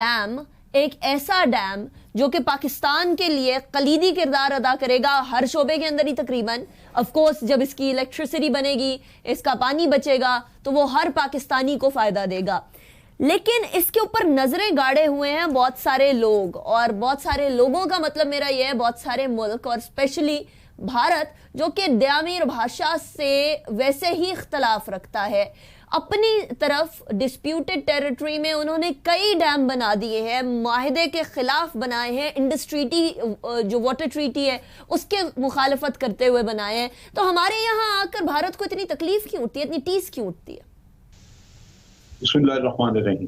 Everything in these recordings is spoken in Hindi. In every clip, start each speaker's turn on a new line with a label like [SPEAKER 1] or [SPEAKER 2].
[SPEAKER 1] डैम एक ऐसा डैम जो कि पाकिस्तान के लिए कलीदी किरदार अदा करेगा हर शोबे के अंदर ही तकरीबन। ऑफ कोर्स जब इसकी इलेक्ट्रिसिटी बनेगी, इसका पानी बचेगा तो वो हर पाकिस्तानी को फायदा देगा। लेकिन इसके ऊपर नजरें गाड़े हुए हैं बहुत सारे लोग, और बहुत सारे लोगों का मतलब मेरा यह है बहुत सारे मुल्क और स्पेशली भारत, जो कि द्यामीर भाषा से वैसे ही इख्तलाफ रखता है। अपनी तरफ डिस्प्यूटेड टेरिटरी में उन्होंने कई डैम बना दिए हैं, माहिदे के खिलाफ बनाए हैं, इंडस्ट्रीटी जो वाटर ट्रीटी है उसके मुखालफत करते हुए बनाए हैं। तो हमारे यहाँ आकर भारत को इतनी तकलीफ क्यों उठती है, इतनी टीस क्यों उठती है?
[SPEAKER 2] बिस्मिल्लाहिर्रहमानिर्रहीम।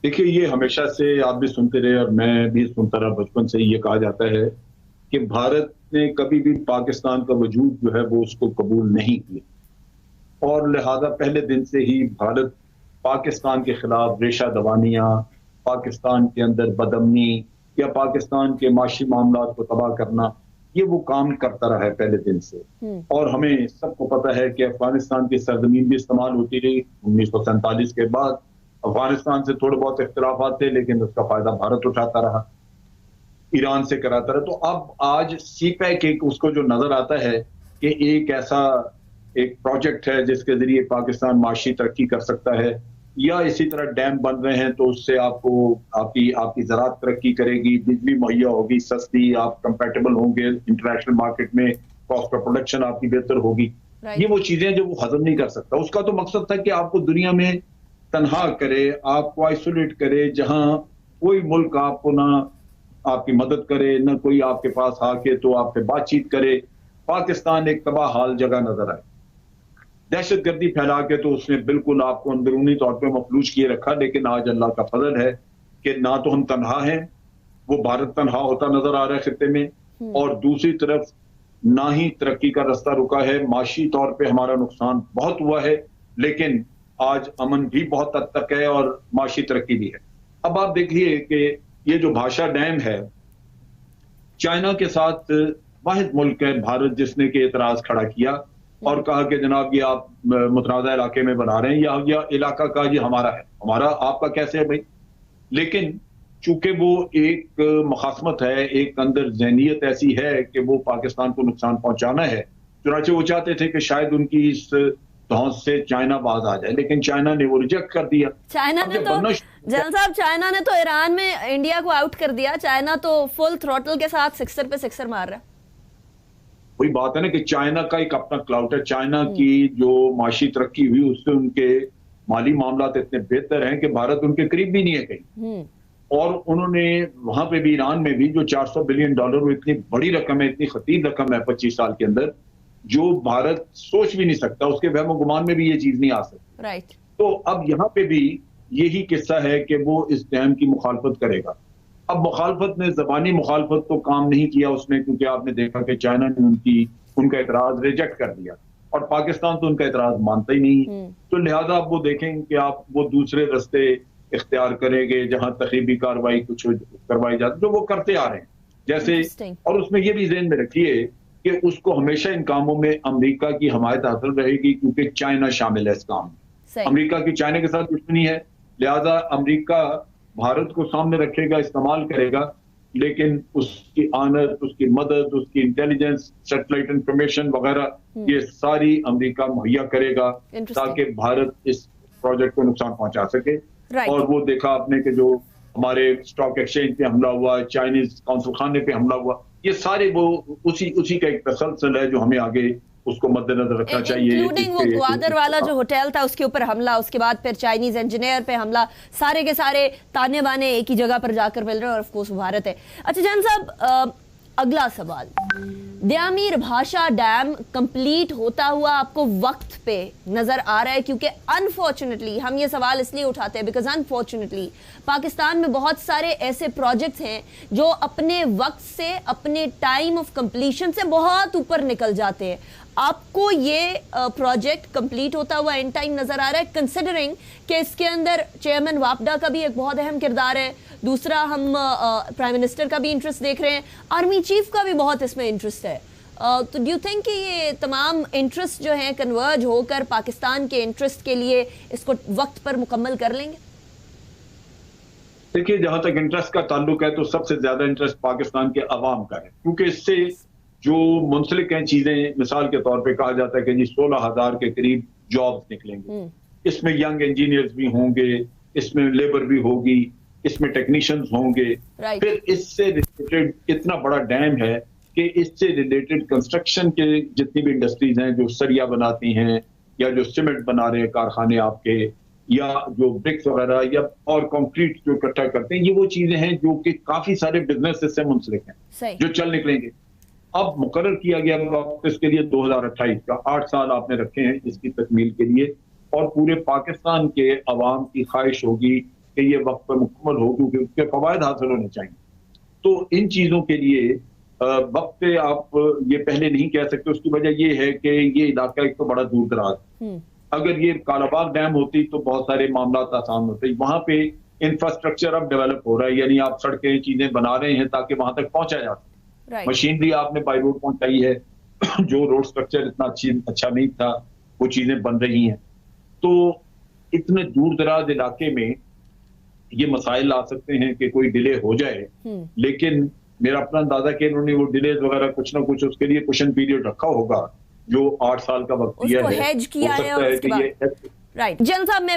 [SPEAKER 2] देखिए, ये हमेशा से आप भी सुनते रहे और मैं भी सुनता रहा, बचपन से ये कहा जाता है कि भारत ने कभी भी पाकिस्तान का वजूद जो है वो उसको कबूल नहीं किया, और लिहाजा पहले दिन से ही भारत पाकिस्तान के खिलाफ रेशा दवानियां, पाकिस्तान के अंदर बदअमनी या पाकिस्तान के माशी मामला को तबाह करना, ये वो काम करता रहा है पहले दिन से। और हमें सबको पता है कि अफगानिस्तान की सरजमीन भी इस्तेमाल होती रही 1947 के बाद। अफगानिस्तान से थोड़े बहुत इख्तिलाफात थे, लेकिन उसका फायदा भारत उठाता रहा, ईरान से कराता रहा। तो अब आज सीपैक एक उसको जो नजर आता है कि एक ऐसा एक प्रोजेक्ट है जिसके जरिए पाकिस्तान माशी तरक्की कर सकता है, या इसी तरह डैम बन रहे हैं तो उससे आपको आपकी ज़राअत तरक्की करेगी, बिजली मुहैया होगी सस्ती, आप कंपेटेबल होंगे इंटरनेशनल मार्केट में, कॉस्ट ऑफ प्रोडक्शन आपकी बेहतर होगी। ये वो चीजें जो वो हजम नहीं कर सकता। उसका तो मकसद था कि आपको दुनिया में तनहा करे, आपको आइसोलेट करे, जहां कोई मुल्क आपको ना आपकी मदद करे, ना कोई आपके पास आके तो आपसे बातचीत करे। पाकिस्तान एक तबाह हाल जगह नजर आए, दहशतगर्दी फैला के तो उसने बिल्कुल आपको अंदरूनी तौर पे मफलूज किए रखा। लेकिन आज अल्लाह का फजल है कि ना तो हम तनहा हैं, वो भारत तनहा होता नजर आ रहा है खित्ते में, और दूसरी तरफ ना ही तरक्की का रास्ता रुका है। माशी तौर पे हमारा नुकसान बहुत हुआ है, लेकिन आज अमन भी बहुत हद तक है और माशी तरक्की भी है। अब आप देखिए कि ये जो भाषा डैम है, चाइना के साथ वाहिद मुल्क है भारत जिसने के एतराज खड़ा किया और कहा कि जनाब ये आप मुतनाज़ा इलाके में बना रहे हैं, या इलाका का ये हमारा है, हमारा आपका कैसे है भाई। लेकिन चूंकि वो एक मुखासमत है, एक अंदर जहनियत ऐसी है कि वो पाकिस्तान को नुकसान पहुंचाना है, चुनाचे वो चाहते थे कि शायद उनकी इस धौंस से चाइना बाज आ जाए, लेकिन चाइना ने वो रिजेक्ट कर दिया।
[SPEAKER 1] चाइना ने तो जल साहब, चाइना ने तो ईरान में इंडिया को आउट कर दिया। चाइना तो फुल थ्रॉटल के साथ सिक्सर पे सिक्सर मार रहा है।
[SPEAKER 2] वही बात है ना कि चाइना का एक अपना क्लाउड है। चाइना की जो माशी तरक्की हुई उससे उनके माली मामला इतने बेहतर हैं कि भारत उनके करीब भी नहीं है कहीं। और उन्होंने वहां पे भी, ईरान में भी, जो $400 बिलियन, वो इतनी बड़ी रकम है, इतनी खतीर रकम है 25 साल के अंदर, जो भारत सोच भी नहीं सकता, उसके वहम गुमान में भी ये चीज नहीं आ सकती।
[SPEAKER 1] राइट।
[SPEAKER 2] तो अब यहाँ पे भी यही किस्सा है कि वो इस डैम की मुखालफत करेगा। अब मुखालफत ने, जबानी मुखालफत तो काम नहीं किया उसने, क्योंकि आपने देखा कि चाइना ने उनका एतराज रिजेक्ट कर दिया और पाकिस्तान तो उनका एतराज मानता ही नहीं। तो लिहाजा आप वो देखेंगे कि आप वो दूसरे रास्ते इख्तियार करेंगे जहां तकरीबी कार्रवाई कुछ करवाई जाती, जो वो करते आ रहे हैं जैसे। और उसमें ये भी ज़हन में रखिए कि उसको हमेशा इन कामों में अमेरिका की हमायत हासिल रहेगी, क्योंकि चाइना शामिल है इस काम में। अमेरिका की चाइना के साथ दुश्मनी है, लिहाजा अमेरिका भारत को सामने रखेगा, इस्तेमाल करेगा, लेकिन उसकी आनत, उसकी मदद, उसकी इंटेलिजेंस, सैटेलाइट इंफॉर्मेशन वगैरह, ये सारी अमेरिका मुहैया करेगा ताकि भारत इस प्रोजेक्ट को नुकसान पहुंचा सके। और वो देखा आपने कि जो हमारे स्टॉक एक्सचेंज पे हमला हुआ, चाइनीज कौंसल खाने पे हमला हुआ, ये सारे वो उसी का एक तसलसल है जो हमें आगे उसको मद्देनजर रखना चाहिए।
[SPEAKER 1] इंक्लूडिंग वो ग्वादर वाला जो होटल था उसके ऊपर हमला, उसके बाद फिर चाइनीज इंजीनियर पे हमला, सारे के सारे ताने बाने एक ही जगह पर जाकर मिल रहे हैं, और ऑफ कोर्स भारत है। अच्छा जान साहब, अगला सवाल, द्यामीर भाषा डैम कंप्लीट होता हुआ आपको वक्त पे नजर आ रहा है? क्योंकि अनफॉर्चुनेटली हम ये सवाल इसलिए उठाते हैं बिकॉज अनफॉर्चुनेटली पाकिस्तान में बहुत सारे ऐसे प्रोजेक्ट्स हैं जो अपने वक्त से, अपने टाइम ऑफ कंप्लीशन से बहुत ऊपर निकल जाते हैं। आपको ये प्रोजेक्ट कंप्लीट होता हुआ एंड टाइम नजर आ रहा है, कंसिडरिंग कि इसके अंदर चेयरमैन वापडा का भी एक बहुत अहम किरदार है, दूसरा हम प्राइम मिनिस्टर का भी इंटरेस्ट देख रहे हैं, आर्मी चीफ का भी बहुत इसमें इंटरेस्ट है। तो डू यू थिंक कि ये तमाम इंटरेस्ट जो हैं कन्वर्ज होकर पाकिस्तान के इंटरेस्ट के लिए इसको वक्त पर मुकम्मल कर लेंगे?
[SPEAKER 2] देखिए, जहां तक इंटरेस्ट का ताल्लुक है तो सबसे ज्यादा इंटरेस्ट पाकिस्तान के अवाम का है, क्योंकि इससे जो मुंसलिक हैं चीजें, मिसाल के तौर पे कहा जाता है कि जी 16,000 के करीब जॉब्स निकलेंगे, इसमें यंग इंजीनियर्स भी होंगे, इसमें लेबर भी होगी, इसमें टेक्नीशियंस होंगे, फिर इससे रिलेटेड इतना बड़ा डैम है कि इससे रिलेटेड कंस्ट्रक्शन के जितनी भी इंडस्ट्रीज हैं जो सरिया बनाती हैं या जो सीमेंट बना रहे हैं कारखाने आपके, या जो ब्रिक्स वगैरह या और कंक्रीट जो इकट्ठा करते हैं, ये वो चीजें हैं जो कि काफी सारे बिजनेस से मुंसलिक हैं जो चल निकलेंगे। अब मुकर्रर किया गया वक्त इसके लिए 2028 का, 8 साल आपने रखे हैं इसकी तकमील के लिए, और पूरे पाकिस्तान के अवाम की ख्वाहिश होगी कि ये वक्त पर मुकम्मल हो, क्योंकि उसके फवायद हासिल होने चाहिए। तो इन चीजों के लिए वक्त पे आप ये पहले नहीं कह सकते। उसकी वजह ये है कि ये इलाका एक तो बड़ा दूर दराज है, अगर ये कालाबाग डैम होती तो बहुत सारे मामला आसान होते। वहां पे इंफ्रास्ट्रक्चर अब डेवलप हो रहा है, यानी आप सड़कें चीजें बना रहे हैं ताकि वहां तक पहुंचा जा सके। मशीनरी आपने बाई रोड पहुंचाई है, जो रोड स्ट्रक्चर इतना अच्छा नहीं था वो चीजें बन रही हैं। तो इतने दूर दराज इलाके में ये मसाइल आ सकते हैं कि कोई डिले हो जाए, लेकिन मेरा अपना अंदाजा कि इन्होंने वो डिलेज वगैरह कुछ ना कुछ उसके लिए कुशन पीरियड रखा होगा, जो 8 साल का वक्त दिया है,
[SPEAKER 1] हेज किया है, और उसके बाद राइट। जन साहब, मैं